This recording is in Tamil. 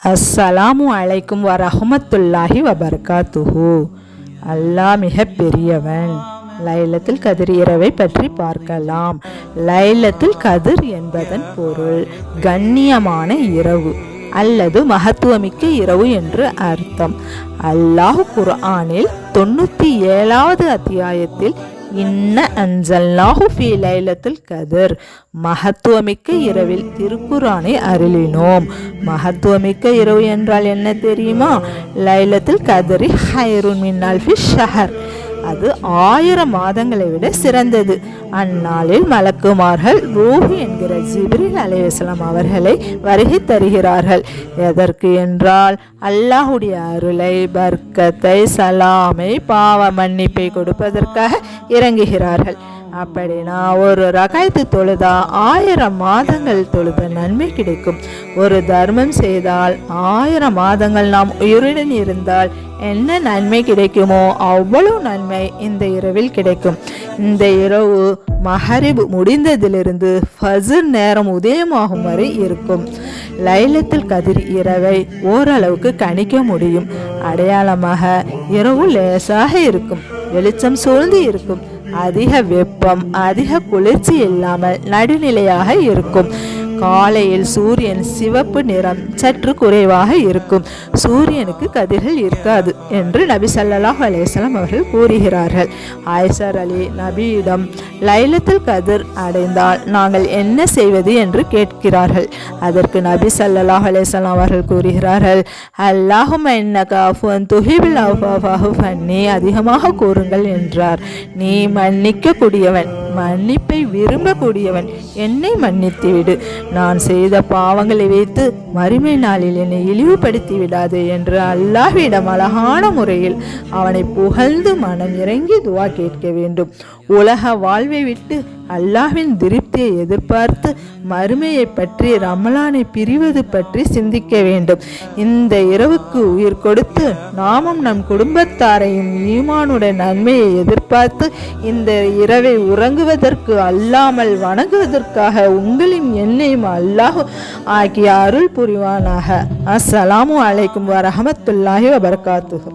அஸ்ஸலாமு அலைக்கும் வரஹ்மத்துல்லாஹி வபரகாத்துஹு. அல்லாஹ் மிக பெரியவன். லைலத்துல் கதிர் இரவை பற்றி பார்க்கலாம். லைலத்துல் கதிர் என்பதன் பொருள் கண்ணியமான இரவு அல்லது மகத்துவமிக்க இரவு என்று அர்த்தம். அல்லாஹ் குர்ஆனில் 97வது அத்தியாயத்தில் இன்ன அன்சல்நாஹு ஃபீ லைலத்துல் கதிர், மகத்துவமிக்க இரவில் திருக்குர்ஆனை அருளினோம். மகத்துவமிக்க இரவு என்றால் என்ன தெரியுமா? லைலத்துல் கதிரி ஹைருன் மின் அல்ஃபி ஷஹர், அது 1000 மாதங்களை விட சிறந்தது. அந்நாளில் மலக்குமார்கள் ரூஹ் என்கிற ஜிப்ரீல் அலைஹிஸ்ஸலாம் அவர்களை வருகை தருகிறார்கள். எதற்கு என்றால் அல்லாஹுடைய அருளை, பர்க்கத்தை, சலாமை, பாவ மன்னிப்பை கொடுப்பதற்காக இறங்குகிறார்கள். அப்படின்னா ஒரு ரகாயத்து தொழுதா 1000 மாதங்கள் தொழுத நன்மை கிடைக்கும். ஒரு தர்மம் செய்தால் 1000 மாதங்கள் நாம் உயிருடன் இருந்தால் என்ன நன்மை கிடைக்குமோ அவ்வளவு நன்மை இந்த இரவில் கிடைக்கும். இந்த இரவு மஹரிப் முடிந்ததிலிருந்து ஃபஜ்ர் நேரம் உதயமாகும் வரை இருக்கும். லைலத்துல் கதிர் இரவை ஓரளவுக்கு கணிக்க முடியும். அடையாளமாக இரவு லேசாக இருக்கும், வெளிச்சம் சூழ்ந்து இருக்கும், அதிக வெப்பம், அதிக குளிர்ச்சி இல்லாமல் நடுநிலையாக இருக்கும். காலையில் சூரியன் சிவப்பு நிறம் சற்று குறைவாக இருக்கும். சூரியனுக்கு கதிர்கள் இருக்காது என்று நபி ஸல்லல்லாஹு அலைஹி வஸல்லம் அவர்கள் கூறுகிறார்கள். ஆயிஷா அலி நபியிடம் லைலத்துல் கதிர் அடைந்தால் நாங்கள் என்ன செய்வது என்று கேட்கிறார்கள். அதற்கு நபி ஸல்லல்லாஹு அலைஹி வஸல்லம் அவர்கள் கூறுகிறார்கள், அல்லாஹும்ம இன்னக அஃபுவன் துஹிபுல் அஃவ ஃபஅஃபு அன்னி, அதிகமாக கூறுங்கள் என்றார். நீ மன்னிக்க கூடியவன், மன்னிப்பை விரும்பக்கூடியவன், என்னை மன்னித்து விடு. நான் செய்த பாவங்களை வைத்து மறுமை நாளில் என்னை இழிவுபடுத்தி விடாது என்று அல்லாஹ்விடம் அழகான முறையில் அவனை புகழ்ந்து மனம் இறங்கி துவா கேட்க வேண்டும். உலக வாழ்வை விட்டு அல்லாஹ்வின் திருப்தியை எதிர்பார்த்து மறுமையை பற்றி, ரமலானை பிரிவது பற்றி சிந்திக்க வேண்டும். இந்த இரவுக்கு உயிர் கொடுத்து நாமும் நம் குடும்பத்தாரையும் ஈமானுடைய நன்மையை எதிர்பார்த்து இந்த இரவை உறங்குவதற்கு அல்லாமல் வணங்குவதற்காக உங்களின் எண்ணையும் அல்லாஹ் ஆகிய அருள் புரிவானாக. அஸ்ஸலாமு அலைக்கும் வரஹ்மத்துல்லாஹி வபரகாத்துஹு.